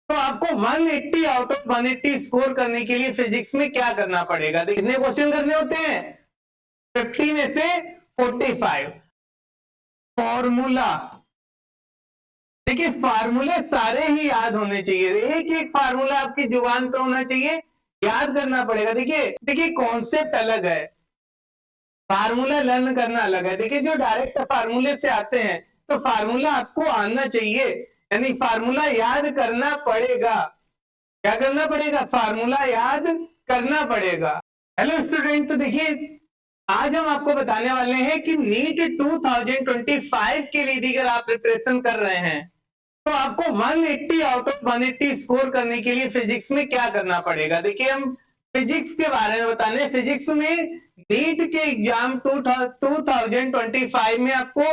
तो आपको 180 out of 180 score करने के लिए फिजिक्स में क्या करना पड़ेगा? कितने क्वेश्चन करने होते हैं? 50 में से 45। फॉर्मूला, देखिए फार्मूले सारे ही याद होने चाहिए, एक एक फार्मूला आपकी जुबान पे होना चाहिए, याद करना पड़ेगा। देखिए देखिए कॉन्सेप्ट अलग है, फार्मूला लर्न करना अलग है। देखिए जो डायरेक्ट फार्मूले से आते हैं तो फार्मूला आपको आना चाहिए, यानी फार्मूला याद करना पड़ेगा। क्या करना पड़ेगा? फार्मूला याद करना पड़ेगा। हेलो स्टूडेंट, तो देखिए आज हम आपको बताने वाले हैं कि नीट 2025 के लिए अगर आप प्रिपरेशन कर रहे हैं तो आपको 180 आउट ऑफ 180 स्कोर करने के लिए फिजिक्स में क्या करना पड़ेगा। देखिए हम फिजिक्स के बारे में बताने, फिजिक्स में नीट के एग्जाम 2025 में आपको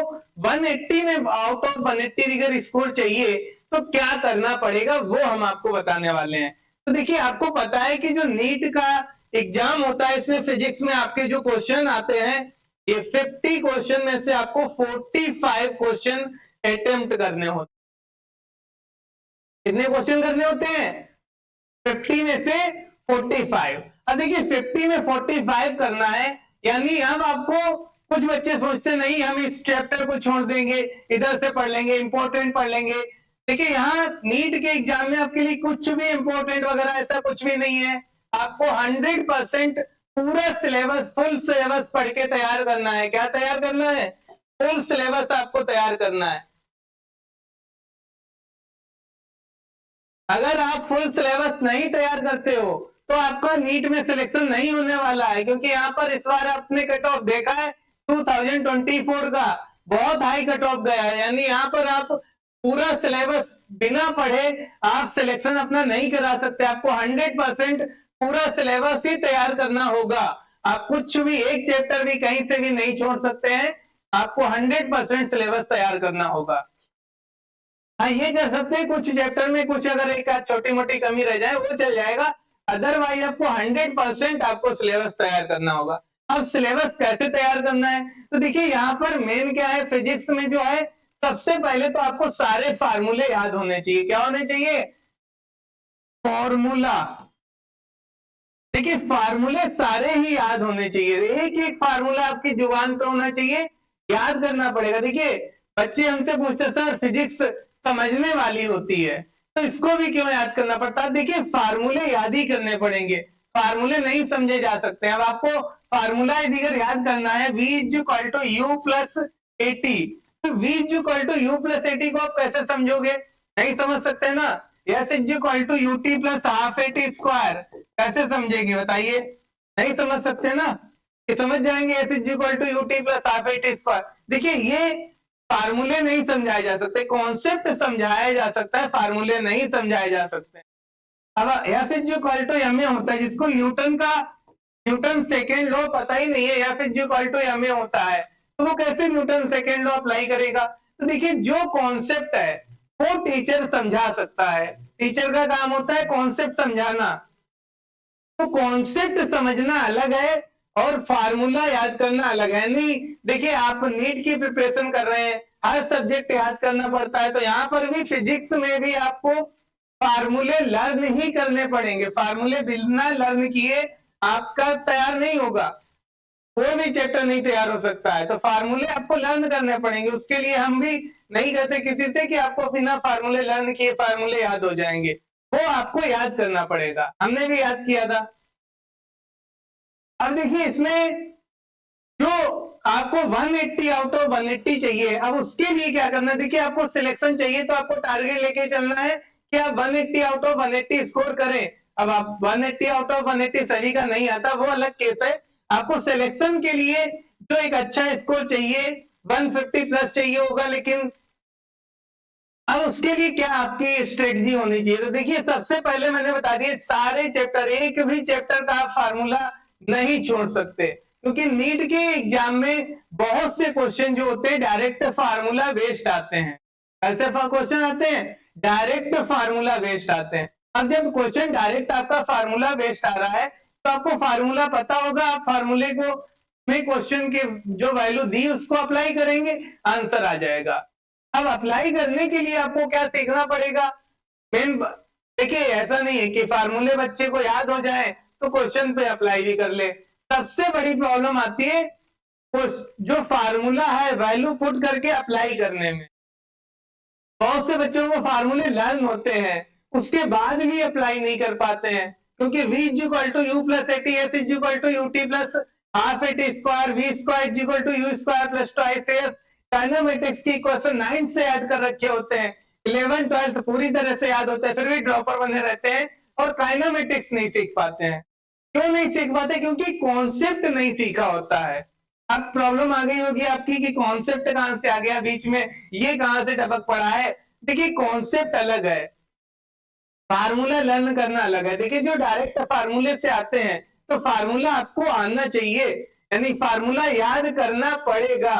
180 में आउट ऑफ 180 अगर स्कोर चाहिए तो क्या करना पड़ेगा वो हम आपको बताने वाले हैं। तो देखिए आपको पता है कि जो नीट का एग्जाम होता है इसमें फिजिक्स में आपके जो क्वेश्चन आते हैं ये 50 क्वेश्चन में से आपको 45 क्वेश्चन अटेम्प्ट करने होते हैं। कितने क्वेश्चन करने होते हैं? 50 में से 45। अब देखिए 50 में 45 करना है, यानी अब आपको, कुछ बच्चे सोचते नहीं हम इस चैप्टर को छोड़ देंगे, इधर से पढ़ लेंगे, इंपॉर्टेंट पढ़ लेंगे। देखिए यहाँ नीट के एग्जाम में आपके लिए कुछ भी इंपॉर्टेंट वगैरह ऐसा कुछ भी नहीं है। आपको 100% पूरा सिलेबस, फुल सिलेबस पढ़ के तैयार करना है। क्या तैयार करना है? फुल सिलेबस आपको तैयार करना है। अगर आप फुल सिलेबस नहीं तैयार करते हो तो आपका नीट में सिलेक्शन नहीं होने वाला है, क्योंकि यहाँ पर इस बार आपने कट ऑफ देखा है 2024 का बहुत हाई कट ऑफ गया है, यानी यहाँ पर आप पूरा सिलेबस बिना पढ़े आप सिलेक्शन अपना नहीं करा सकते। आपको 100% पूरा सिलेबस ही तैयार करना होगा। आप कुछ भी एक चैप्टर भी कहीं से भी नहीं छोड़ सकते हैं, आपको 100% सिलेबस तैयार करना होगा। हाँ ये कर सकते हैं, कुछ चैप्टर में कुछ अगर एक छोटी मोटी कमी रह जाए वो चल जाएगा, अदरवाइज आपको 100% आपको सिलेबस तैयार करना होगा। अब सिलेबस कैसे तैयार करना है? तो देखिए यहाँ पर मेन क्या है, फिजिक्स में जो है सबसे पहले तो आपको सारे फार्मूले याद होने चाहिए। क्या होने चाहिए? फॉर्मूला। देखिए फार्मूले सारे ही याद होने चाहिए, एक एक फार्मूला आपकी जुबान पे होना चाहिए, याद करना पड़ेगा। देखिए बच्चे हमसे पूछते सर फिजिक्स समझने वाली होती है तो इसको भी क्यों याद करना पड़ता है? देखिए फार्मूले याद ही करने पड़ेंगे, फार्मूले नहीं समझे जा सकते। अब आपको फार्मूला अगर याद करना है v equal to U plus at, तो v equal to U plus at को आप कैसे समझोगे? नहीं समझ सकते ना। S is equal to U T plus half at square कैसे समझेंगे बताइए? नहीं समझ सकते ना। ये समझ जाएंगे S is equal to U T plus half at square. देखिए ये फार्मूले नहीं समझाए जा सकते, कॉन्सेप्ट समझाया जा सकता है, फार्मूले नहीं समझाए जा सकते। अब F is equal to M A होता है, जिसको न्यूटन सेकेंड लॉ पता ही नहीं है, F is equal to M A होता है, तो वो कैसे न्यूटन सेकेंड लॉ अप्लाई करेगा? तो देखिए जो कॉन्सेप्ट है वो टीचर समझा सकता है, टीचर का काम होता है कॉन्सेप्ट समझाना। तो कॉन्सेप्ट समझना अलग है और फार्मूला याद करना अलग है। नहीं देखिए आप नीट की प्रिपरेशन कर रहे हैं, हर सब्जेक्ट याद करना पड़ता है, तो यहाँ पर भी फिजिक्स में भी आपको फार्मूले लर्न ही करने पड़ेंगे। फार्मूले बिना लर्न किए आपका तैयार नहीं होगा, कोई भी चैप्टर नहीं तैयार हो सकता है। तो फार्मूले आपको लर्न करने पड़ेंगे, उसके लिए हम भी नहीं कहते किसी से कि आपको बिना फार्मूले लर्न किए फार्मूले याद हो जाएंगे, वो आपको याद करना पड़ेगा। हमने भी याद किया था। अब देखिए इसमें जो आपको 180 आउट ऑफ 180 चाहिए, अब उसके लिए क्या करना है? देखिए आपको सिलेक्शन चाहिए तो आपको टारगेट लेके चलना है कि आप 180 आउट ऑफ 180 स्कोर करें। अब आप 180 आउट ऑफ 180 सभी का नहीं आता, वो अलग केस है। आपको सिलेक्शन के लिए जो एक अच्छा स्कोर चाहिए 150 प्लस चाहिए होगा, लेकिन अब उसके लिए क्या आपकी स्ट्रेटजी होनी चाहिए? तो देखिए सबसे पहले मैंने बता दिया सारे चैप्टर, एक भी चैप्टर का आप फार्मूला नहीं छोड़ सकते, क्योंकि नीट के एग्जाम में बहुत से क्वेश्चन जो होते हैं डायरेक्ट फार्मूला बेस्ड आते हैं। ऐसे क्वेश्चन आते हैं डायरेक्ट फार्मूला बेस्ड आते हैं। अब जब क्वेश्चन डायरेक्ट आपका फार्मूला बेस्ड आ रहा है तो आपको फार्मूला पता होगा, आप फार्मूले को में क्वेश्चन के जो वैल्यू दी उसको अप्लाई करेंगे, आंसर आ जाएगा। अब अप्लाई करने के लिए आपको क्या सीखना पड़ेगा? मेन देखिए ऐसा नहीं है कि फार्मूले बच्चे को याद हो जाए तो क्वेश्चन पे अप्लाई भी कर ले। सबसे बड़ी प्रॉब्लम आती है जो फार्मूला है वैल्यू पुट करके अप्लाई करने में। बहुत से बच्चों को फार्मूले लर्न होते हैं, उसके बाद भी अप्लाई नहीं कर पाते हैं, क्योंकि v is equal to U plus at, S is equal to U T plus half at square, V square is equal to U square plus twice S. Kinematics की क्वेश्चन 9 से याद कर रखे होते हैं, 11 12 पूरी तरह से याद होता है, फिर भी ड्रॉपर बने रहते हैं और काइनेमेटिक्स नहीं सीख पाते हैं। क्यों नहीं सीख पाते? क्योंकि कॉन्सेप्ट नहीं सीखा होता है। अब प्रॉब्लम आ गई होगी आपकी कि कॉन्सेप्ट कहां से आ गया बीच में, ये कहां से टपक पड़ा है। देखिए कॉन्सेप्ट अलग है, फार्मूला लर्न करना अलग है। देखिए जो डायरेक्ट फार्मूले से आते हैं तो फार्मूला आपको आना चाहिए, यानी फार्मूला याद करना पड़ेगा।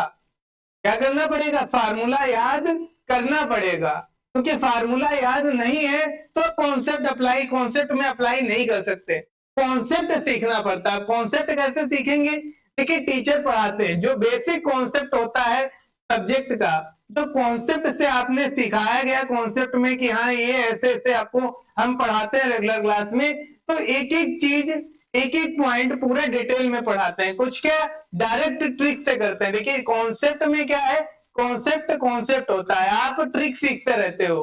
क्या करना पड़ेगा? फार्मूला याद करना पड़ेगा, क्योंकि फार्मूला याद नहीं है तो कॉन्सेप्ट में अप्लाई नहीं कर सकते। कॉन्सेप्ट सीखना पड़ता है। कॉन्सेप्ट कैसे सीखेंगे? देखिए टीचर पढ़ाते हैं, जो बेसिक कॉन्सेप्ट होता है सब्जेक्ट का, जो कॉन्सेप्ट से आपने सिखाया गया कॉन्सेप्ट में कि हाँ ये ऐसे ऐसे आपको हम पढ़ाते हैं रेगुलर क्लास में, तो एक एक चीज एक एक पॉइंट पूरे डिटेल में पढ़ाते हैं। कुछ क्या डायरेक्ट ट्रिक से करते हैं। देखिए कॉन्सेप्ट में क्या है, कॉन्सेप्ट होता है, आप ट्रिक सीखते रहते हो।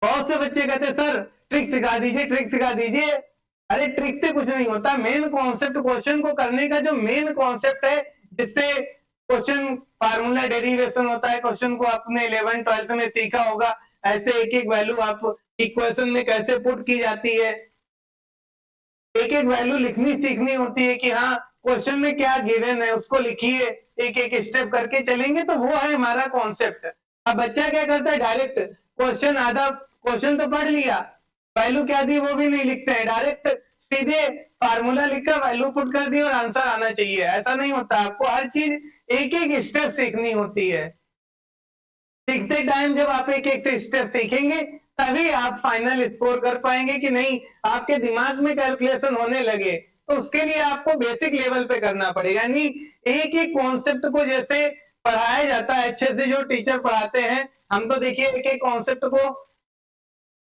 बहुत से बच्चे कहते हैं सर ट्रिक सिखा दीजिए, ट्रिक सिखा दीजिए। अरे ट्रिक से कुछ नहीं होता। मेन कॉन्सेप्ट, क्वेश्चन को करने का जो मेन कॉन्सेप्ट है, जिससे क्वेश्चन फार्मूला डेरिवेशन होता है, क्वेश्चन को आपने 11 12 में सीखा होगा। ऐसे एक एक वैल्यू आप इक्वेशन में कैसे पुट की जाती है, एक एक वैल्यू लिखनी सीखनी होती है कि हाँ क्वेश्चन में क्या गिवन है उसको लिखिए, एक एक स्टेप करके चलेंगे तो वो है हमारा कॉन्सेप्ट। अब बच्चा क्या करता है, डायरेक्ट क्वेश्चन, आधा क्वेश्चन तो पढ़ लिया, वैल्यू क्या दी वो भी नहीं लिखते हैं, डायरेक्ट सीधे फार्मूला लिखकर वैल्यू पुट कर दी और आंसर आना चाहिए। ऐसा नहीं होता, आपको हर चीज एक एक स्टेप सीखनी होती है। सीखते टाइम जब आप एक एक स्टेप सीखेंगे तभी आप फाइनल स्कोर कर पाएंगे कि नहीं, आपके दिमाग में कैलकुलेशन होने लगे। तो उसके लिए आपको बेसिक लेवल पे करना पड़ेगा, यानी एक एक कॉन्सेप्ट को जैसे पढ़ाया जाता है अच्छे से, जो टीचर पढ़ाते हैं, हम तो देखिए एक एक कॉन्सेप्ट को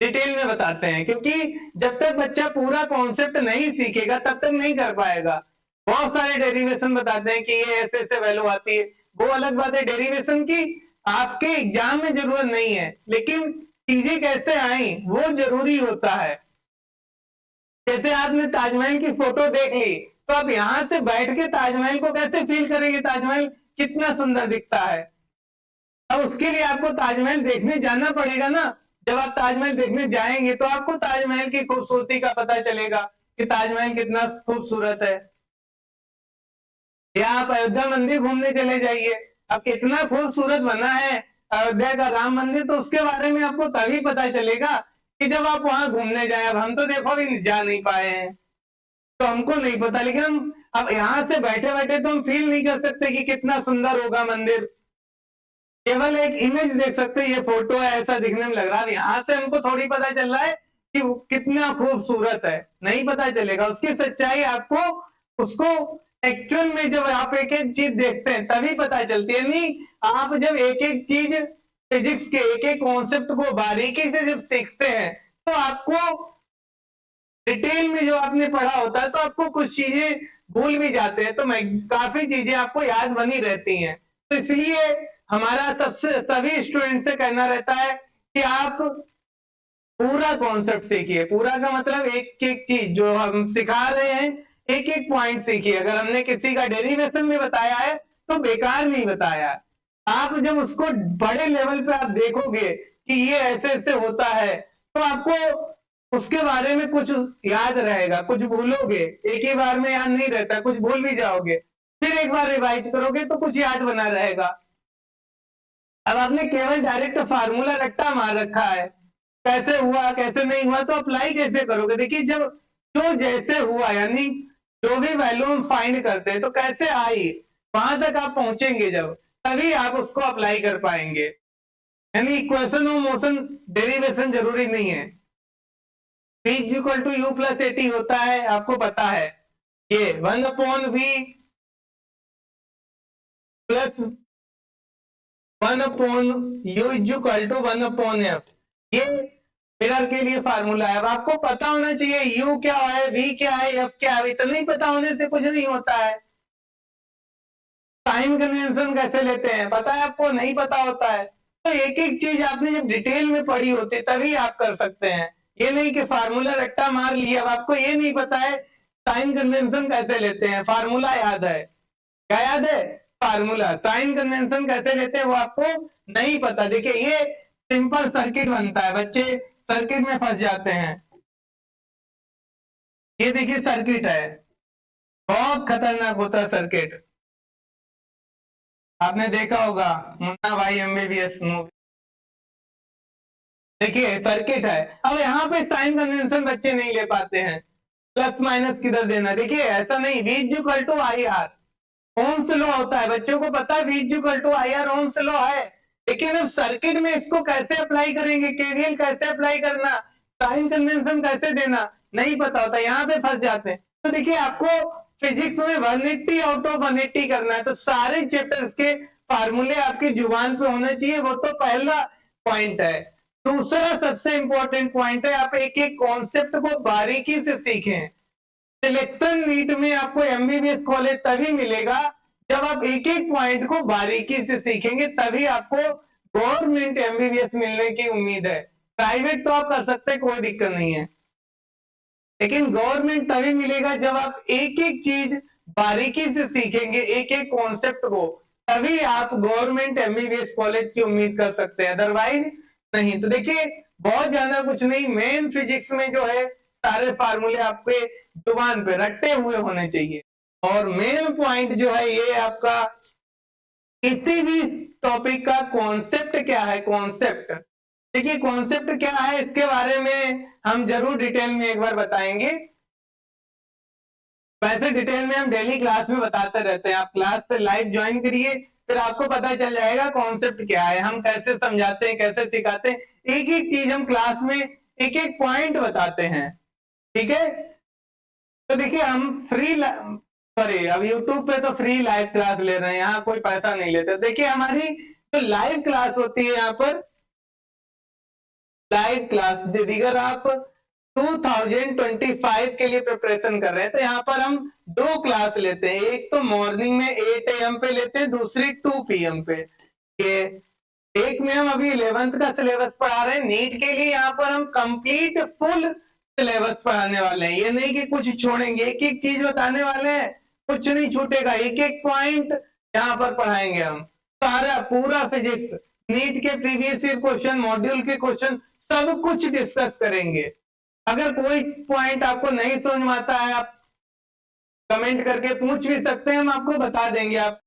डिटेल में बताते हैं, क्योंकि जब तक बच्चा पूरा कॉन्सेप्ट नहीं सीखेगा तब तक नहीं कर पाएगा। बहुत सारे डेरिवेशन बताते हैं कि ये ऐसे ऐसे वैल्यू आती है, वो अलग बात है। डेरिवेशन की आपके एग्जाम में जरूरत नहीं है, लेकिन चीजें कैसे आई वो जरूरी होता है। जैसे आपने ताजमहल की फोटो देख ली, तो आप यहां से बैठ के ताजमहल को कैसे फील करेंगे, ताजमहल कितना सुंदर दिखता है। अब उसके लिए आपको ताजमहल देखने जाना पड़ेगा ना। जब आप ताजमहल देखने जाएंगे तो आपको ताजमहल की खूबसूरती का पता चलेगा कि ताजमहल कितना खूबसूरत है। या आप अयोध्या मंदिर घूमने चले जाइए, अब कितना खूबसूरत बना है अयोध्या का राम मंदिर, तो उसके बारे में आपको तभी पता चलेगा कि जब आप वहां घूमने जाए। अब हम तो देखो अभी जा नहीं पाए हैं तो हमको नहीं पता, लेकिन हम अब यहाँ से बैठे बैठे तो हम फील नहीं कर सकते कि कितना सुंदर होगा मंदिर। केवल एक इमेज देख सकते हैं, ये फोटो है ऐसा दिखने में लग रहा है, यहाँ से हमको थोड़ी पता चल रहा है कि वो कितना खूबसूरत है, नहीं पता चलेगा। उसकी सच्चाई आपको उसको एक्चुअल में जब आप एक एक चीज देखते हैं तभी पता चलती है। नहीं, आप जब एक एक चीज फिजिक्स के एक एक कॉन्सेप्ट को बारीकी से जब सीखते हैं तो आपको डिटेल में जो आपने पढ़ा होता है तो आपको कुछ चीजें भूल भी जाते हैं, तो काफी चीजें आपको याद बनी रहती हैं। तो इसलिए हमारा सभी स्टूडेंट से कहना रहता है कि आप पूरा कॉन्सेप्ट सीखिए। पूरा का मतलब एक एक चीज जो हम सिखा रहे हैं, एक एक पॉइंट सीखिए। अगर हमने किसी का डेरिवेशन में बताया है तो बेकार नहीं बताया। आप जब उसको बड़े लेवल पे आप देखोगे कि ये ऐसे ऐसे होता है तो आपको उसके बारे में कुछ याद रहेगा, कुछ भूलोगे, एक ही बार में याद नहीं रहता, कुछ भूल भी जाओगे, फिर एक बार रिवाइज करोगे तो कुछ याद बना रहेगा। अब आपने केवल डायरेक्ट फार्मूला रट्टा मार रखा है, कैसे हुआ कैसे नहीं हुआ, तो अप्लाई कैसे करोगे। देखिए जब जो जैसे हुआ, यानी जो भी वैल्यू हम फाइंड करते हैं तो कैसे आई, वहां तक आप पहुंचेंगे जब, तभी आप उसको अप्लाई कर पाएंगे। यानी इक्वेशन ऑफ मोशन डेरिवेशन जरूरी नहीं है। v equal to U plus at होता है, आपको पता है, ये 1/v plus 1/u is equal to 1/f। ये मिरर के लिए फार्मूला है। अब आपको पता होना चाहिए U क्या है, V क्या है, F क्या है। इतना ही पता होने से कुछ नहीं होता है। साइन कन्वेंशन कैसे लेते हैं पता है आपको? नहीं पता होता है। तो एक एक चीज आपने जब डिटेल में पढ़ी होती है तभी आप कर सकते हैं। ये नहीं कि फार्मूला रट्टा मार लिया, अब आपको ये नहीं पता है साइन कन्वेंशन कैसे लेते हैं। फार्मूला याद है, क्या याद है? फार्मूला। साइन कन्वेंशन कैसे लेते हैं वो आपको नहीं पता। देखिए ये सिंपल सर्किट बनता है, बच्चे सर्किट में फंस जाते हैं। ये देखिए सर्किट है, बहुत खतरनाक होता है सर्किट। आपने देखा होगा मुन्ना भाई MBBS मूवी। देखिए सर्किट है। अब यहाँ पे साइन कन्वेंशन बच्चे नहीं ले पाते हैं, प्लस माइनस किधर देना। देखिए ऐसा नहीं, V equal to IR ohm's law होता है, बच्चों को पता है V equal to IR ohm's law है। लेकिन अब सर्किट में इसको कैसे अप्लाई करेंगे, KVL कैसे अप्लाई करना, साइन कन्वेंशन कैसे देना, नहीं पता होता, यहाँ पे फंस जाते हैं। तो देखिए आपको फिजिक्स में 180 आउट ऑफ 180 करना है, तो सारे चैप्टर्स के फार्मूले आपकी जुबान पे होने चाहिए। वो तो पहला पॉइंट है। दूसरा सबसे इंपॉर्टेंट पॉइंट है, आप एक एक कॉन्सेप्ट को बारीकी से सीखें। सिलेक्शन नीट में आपको MBBS कॉलेज तभी मिलेगा जब आप एक एक पॉइंट को बारीकी से सीखेंगे, तभी आपको गवर्नमेंट MBBS मिलने की उम्मीद है। प्राइवेट तो आप कर सकते हैं, कोई दिक्कत नहीं है, लेकिन गवर्नमेंट तभी मिलेगा जब आप एक एक चीज बारीकी से सीखेंगे, एक एक कॉन्सेप्ट को, तभी आप गवर्नमेंट MBBS कॉलेज की उम्मीद कर सकते हैं, अदरवाइज नहीं। तो देखिए बहुत ज्यादा कुछ नहीं, मेन फिजिक्स में जो है सारे फार्मूले आपके जुबान पे रट्टे हुए होने चाहिए। और मेन पॉइंट जो है ये आपका किसी भी टॉपिक का कॉन्सेप्ट क्या है, कॉन्सेप्ट। देखिए कॉन्सेप्ट क्या है इसके बारे में हम जरूर डिटेल में एक बार बताएंगे। वैसे डिटेल में हम डेली क्लास में बताते रहते हैं, आप क्लास से लाइव ज्वाइन करिए, फिर आपको पता चल जाएगा कॉन्सेप्ट क्या है, हम कैसे समझाते हैं, कैसे सिखाते हैं। एक एक चीज हम क्लास में एक एक पॉइंट बताते हैं, ठीक है। तो देखिए हम फ्री, सॉरी अब यूट्यूब पे तो फ्री लाइव क्लास ले रहे हैं, यहाँ कोई पैसा नहीं लेते। देखिए हमारी जो लाइव क्लास होती है, यहाँ पर लाइव क्लास अगर आप 2025 के लिए प्रिपरेशन कर रहे हैं तो यहाँ पर हम 2 क्लास लेते हैं। एक तो मॉर्निंग में 8 AM पे लेते हैं, दूसरी 2 PM पे। ये एक में हम अभी 11th का सिलेबस पढ़ा रहे हैं, नीट के लिए यहाँ पर हम कंप्लीट फुल सिलेबस पढ़ाने वाले हैं। ये नहीं कि कुछ छोड़ेंगे, एक एक चीज बताने वाले हैं, कुछ नहीं छूटेगा, एक एक पॉइंट यहाँ पर पढ़ाएंगे हम। सारा पूरा फिजिक्स, नीट के प्रीवियस ईयर क्वेश्चन, मॉड्यूल के क्वेश्चन, सब कुछ डिस्कस करेंगे। अगर कोई पॉइंट आपको नहीं समझ में आता है, आप कमेंट करके पूछ भी सकते हैं, हम आपको बता देंगे। आप